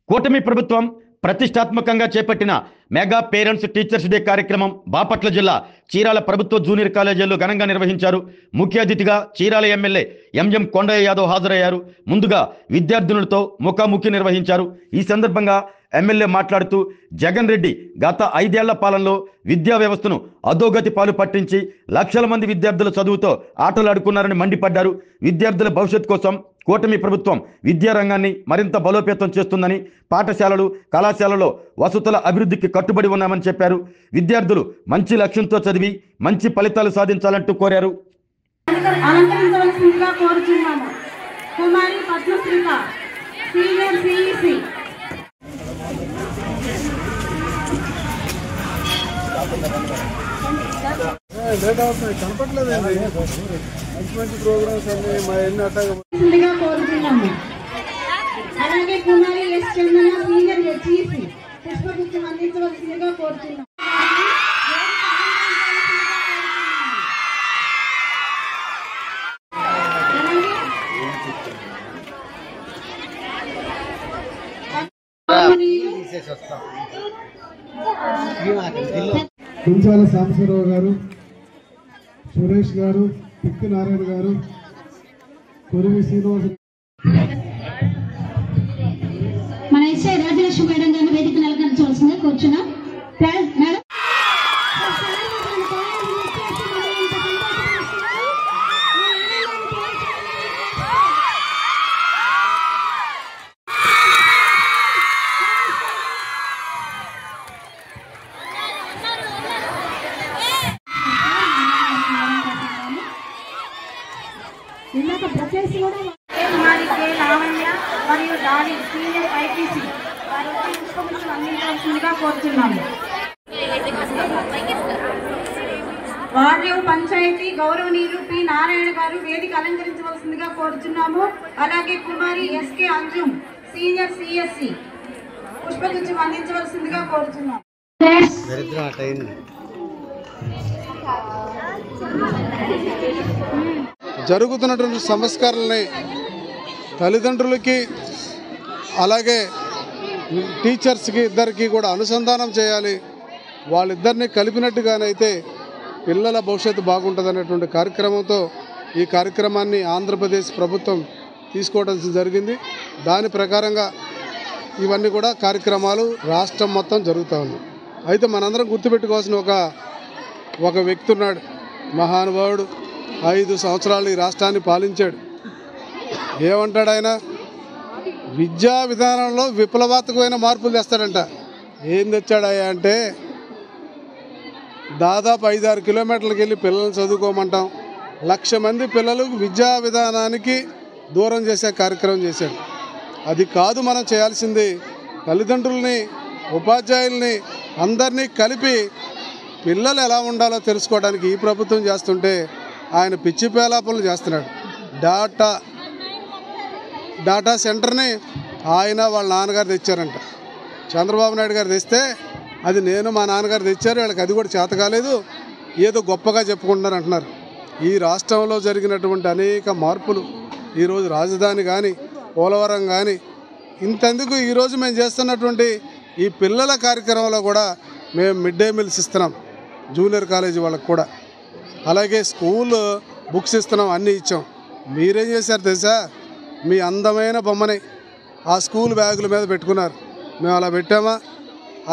కూటమి ప్రభుత్వం ప్రతిష్టాత్మకంగా చేపట్టిన మెగా పేరెంట్స్ టీచర్స్ డే కార్యక్రమం బాపట్ల జిల్లా చీరాల ప్రభుత్వ జూనియర్ కాలేజీలో ఘనంగా నిర్వహించారు. ముఖ్య అతిథిగా చీరాల ఎమ్మెల్యే ఎంఎం కొండయ్య యాదవ్ హాజరయ్యారు. ముందుగా విద్యార్థినులతో ముఖాముఖి నిర్వహించారు. ఈ సందర్భంగా ఎమ్మెల్యే మాట్లాడుతూ జగన్ రెడ్డి గత 5 ఏళ్ల పాలనలో విద్యా వ్యవస్థను అధోగతి పాలు పట్టించి లక్షల మంది విద్యార్థుల చదువుతో ఆటలాడుకున్నారని మండిపడ్డారు. విద్యార్థుల భవిష్యత్ కోసం కూటమి ప్రభుత్వం విద్యారంగాన్ని మరింత బలోపేతం చేస్తుందని, పాఠశాలలు కళాశాలలో వసతుల అభివృద్ధికి కట్టుబడి ఉన్నామని చెప్పారు. విద్యార్థులు మంచి లక్ష్యంతో చదివి మంచి ఫలితాలు సాధించాలంటూ కోరారు. మంచి ప్రోగ్రామ్స్ అన్ని మా ఎన్ని అట్టగా కోరుతున్నాము. అలాగే కుమారి ఎస్ చందన సీనియర్ హెచ్ఈసి పుష్పగుచ్చం అందించవలసిందిగా కోరుతున్నాము. కుంచాల సాంబశివరావు గారు, సురేష్ గారు, పిక్కి నారాయణ గారు, కొరివి శ్రీనివాస, మన ఎస్ఐ రాజలక్ష్మి మేడం గారిని వేదిక అలంకరించవలసిందిగా కూర్చున్నాం. మేడం మరియు డాలి సీనియర్ ఐపీసీ పుష్పగుచ్చం అందించవలసిందిగా కోరుతున్నాము. వార్డు పంచాయతీ గౌరవనీయులు పి నారాయణ గారు వేదిక అలంకరించవలసిందిగా కోరుతున్నాము. అలాగే కుమారి ఎస్కే అంజుమ్ సీనియర్ సిఎస్సి పుష్పగుచ్చం అందించవలసిందిగా కోరుతున్నాము. జరుగుతున్నటువంటి సంస్కరణల్ని తల్లిదండ్రులకి అలాగే టీచర్స్కి ఇద్దరికి కూడా అనుసంధానం చేయాలి. వాళ్ళిద్దరిని కలిపినట్టుగానైతే పిల్లల భవిష్యత్తు బాగుంటుందనేటువంటి కార్యక్రమంతో ఈ కార్యక్రమాన్ని ఆంధ్రప్రదేశ్ ప్రభుత్వం తీసుకోవడం జరిగింది. దాని ప్రకారంగా ఇవన్నీ కూడా కార్యక్రమాలు రాష్ట్రం మొత్తం జరుగుతూ ఉంది. అయితే మనందరం గుర్తుపెట్టుకోవాల్సిన ఒక వ్యక్తి ఉన్నాడు, మహానుభావుడు. 5 సంవత్సరాలు ఈ రాష్ట్రాన్ని పాలించాడు. ఏమంటాడు ఆయన? విద్యా విధానంలో విప్లవాత్మకమైన మార్పులు తెస్తాడంట. ఏం తెచ్చాడయ్యా అంటే దాదాపు 5-6 కిలోమీటర్లకు వెళ్ళి పిల్లల్ని చదువుకోమంటాం. 1,00,000 మంది పిల్లలకు విద్యా విధానానికి దూరం చేసే కార్యక్రమం చేశాడు. అది కాదు మనం చేయాల్సింది, తల్లిదండ్రుల్ని ఉపాధ్యాయుల్ని అందరినీ కలిపి పిల్లలు ఎలా ఉండాలో తెలుసుకోవడానికి ఈ ప్రభుత్వం చేస్తుంటే ఆయన పిచ్చి పేలాపనలు చేస్తున్నాడు. డాటా సెంటర్ని ఆయన వాళ్ళ నాన్నగారు తెచ్చారంట. చంద్రబాబు నాయుడు గారు తెస్తే అది నేను మా నాన్నగారు తెచ్చారు, వీళ్ళకి అది కూడా చేత కాలేదు, ఏదో గొప్పగా చెప్పుకుంటున్నారు అంటున్నారు. ఈ రాష్ట్రంలో జరిగినటువంటి అనేక మార్పులు, ఈరోజు రాజధాని కానీ పోలవరం కానీ, ఇంతెందుకు ఈరోజు మేము చేస్తున్నటువంటి ఈ పిల్లల కార్యక్రమంలో కూడా మేము మిడ్ డే మీల్స్ ఇస్తున్నాం జూనియర్ కాలేజీ వాళ్ళకు కూడా. అలాగే స్కూల్ బుక్స్ ఇస్తున్నాం, అన్నీ ఇచ్చాం. మీరేం చేశారు తెలుసా? మీ అందమైన బొమ్మని ఆ స్కూల్ బ్యాగుల మీద పెట్టుకున్నారు. మేము అలా పెట్టామా?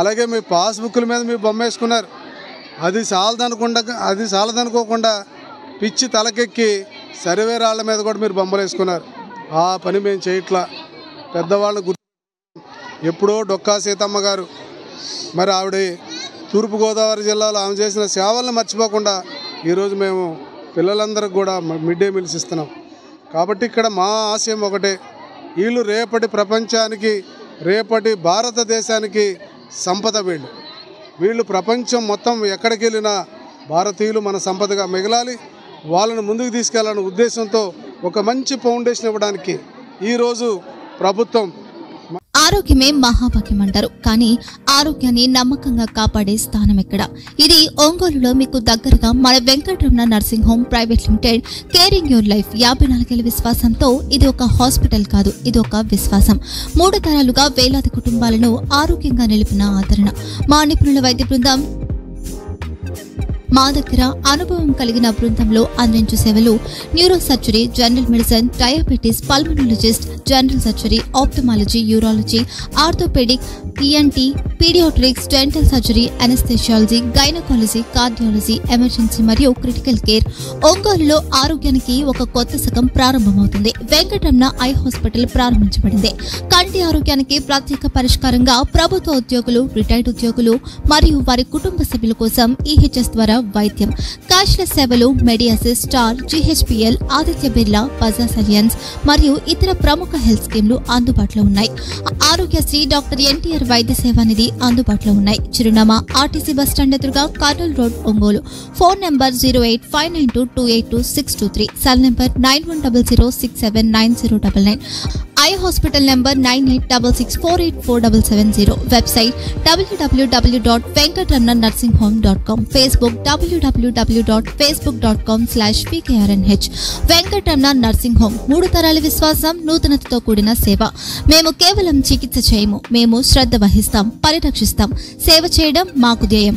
అలాగే మీ పాస్బుక్ల మీద మీ బొమ్మ వేసుకున్నారు. అది చాలదనుకోకుండా పిచ్చి తలకెక్కి సర్వేరాళ్ళ మీద కూడా మీరు బొమ్మలు వేసుకున్నారు. ఆ పని మేము చేయట్లా. పెద్దవాళ్ళని గుర్తు, ఎప్పుడో డొక్కా సీతమ్మ గారు, మరి ఆవిడ తూర్పుగోదావరి జిల్లాలో ఆమె చేసిన సేవలను మర్చిపోకుండా ఈరోజు మేము పిల్లలందరికీ కూడా మిడ్ డే మీల్స్ ఇస్తున్నాం. కాబట్టి ఇక్కడ మా ఆశయం ఒకటే, వీళ్ళు రేపటి ప్రపంచానికి, రేపటి భారతదేశానికి సంపద. వీళ్ళు ప్రపంచం మొత్తం ఎక్కడికి వెళ్ళినా భారతీయులు మన సంపదగా మిగలాలి, వాళ్ళను ముందుకు తీసుకెళ్లాలనే ఉద్దేశంతో ఒక మంచి ఫౌండేషన్ ఇవ్వడానికి ఈరోజు ప్రభుత్వం ఆరోగ్యమే మహాభాగ్యం అంటారు. కానీ ఆరోగ్యాన్ని నమ్మకంగా కాపాడే స్థానం ఎక్కడ? ఇది ఒంగోలులో మీకు దగ్గరగా మన Venkataramana nursing home private limited. Caring your life 54 ఏళ్ల విశ్వాసంతో ఇది ఒక హాస్పిటల్ కాదు, ఇది ఒక విశ్వాసం. 3 తరాలుగా వేలాది కుటుంబాలను ఆరోగ్యంగా నిలిపిన ఆదరణ. మా నిపుణుల వైద్య బృందం మా దగ్గర అనుభవం కలిగిన బృందంలో అందించే సేవలు neuro surgery, general medicine, diabetes, pulmonologist, general surgery, ophthalmology, urology, orthopaedic, ENT, paediatrics, dental surgery, anaesthesiology, gynaecology, cardiology, emergency మరియు క్రిటికల్ కేర్. ఒంగోలులో ఆరోగ్యానికి ఒక కొత్త శకం ప్రారంభమవుతుంది. వెంకటరమణ ఐ హాస్పిటల్ ప్రారంభించబడింది. కంటి ఆరోగ్యానికి ప్రత్యేక పరిష్కారంగా ప్రభుత్వ ఉద్యోగులు, రిటైర్డ్ ఉద్యోగులు మరియు వారి కుటుంబ సభ్యుల కోసం ఈహెచ్ఎస్ ద్వారా వైద్యం, క్యాష్లెస్ సేవలు, Medi Assist, Star, GHPL, Aditya Birla, Bajaj Allianz మరియు ఇతర ప్రముఖ హెల్త్ స్కీమ్లు అందుబాటులో ఉన్నాయి. ఆరోగ్యశ్రీ, డాక్టర్ ఎన్టీఆర్ వైద్య సేవా నిధి అందుబాటులో ఉన్నాయి. చిరునామా ఆర్టీసీ బస్టాండ్ ఎదురుగా, Kurnool road, Ongole. Phone number 08592282623, cell number 9100679099, eye hospital number 9866484770, website www.venkatramanarsinghome.com, Facebook www.facebook.com/pkrnh. Venkataramana nursing home 3 తరాల విశ్వాసం, నూతనతతో కూడిన సేవ. మేము కేవలం చికిత్స చేయము, మేము శ్రద్ధ వహిస్తాం, పరిరక్షిస్తాం. సేవ చేయడం మాకు ధ్యేయం.